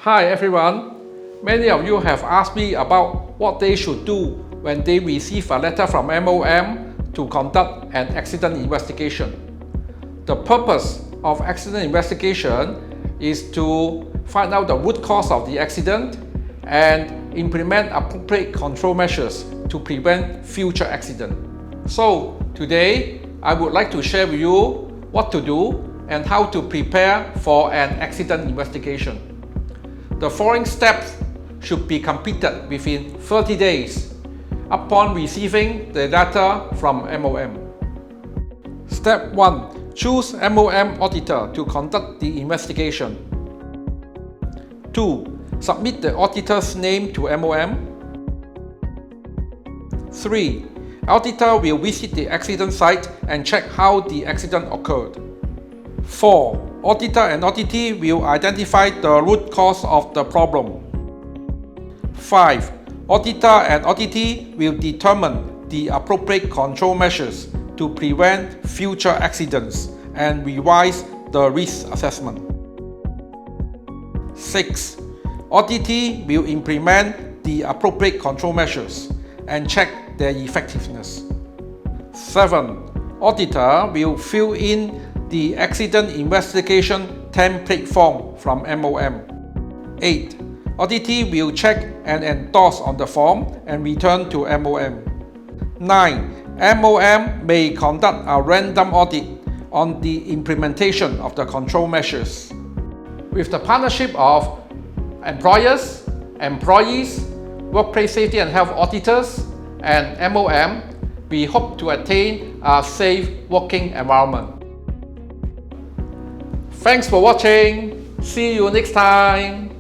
Hi everyone. Many of you have asked me about what they should do when they receive a letter from MoM to conduct an accident investigation. The purpose of accident investigation is to find out the root cause of the accident and implement appropriate control measures to prevent future accidents. So today, I would like to share with you what to do and how to prepare for an accident investigation. The following steps should be completed within 30 days upon receiving the letter from MoM. Step 1. Choose MoM auditor to conduct the investigation. 2. Submit the auditor's name to MoM. 3. Auditor will visit the accident site and check how the accident occurred. 4. Auditor and auditee will identify the root cause of the problem. 5. Auditor and auditee will determine the appropriate control measures to prevent future accidents and revise the risk assessment. 6. Auditee will implement the appropriate control measures and check their effectiveness. 7. Auditor will fill in the accident investigation template form from MoM. 8. Auditee will check and endorse on the form and return to MoM. 9. MoM may conduct a random audit on the implementation of the control measures. With the partnership of employers, employees, workplace safety and health auditors, and MoM, we hope to attain a safe working environment. Thanks for watching. See you next time.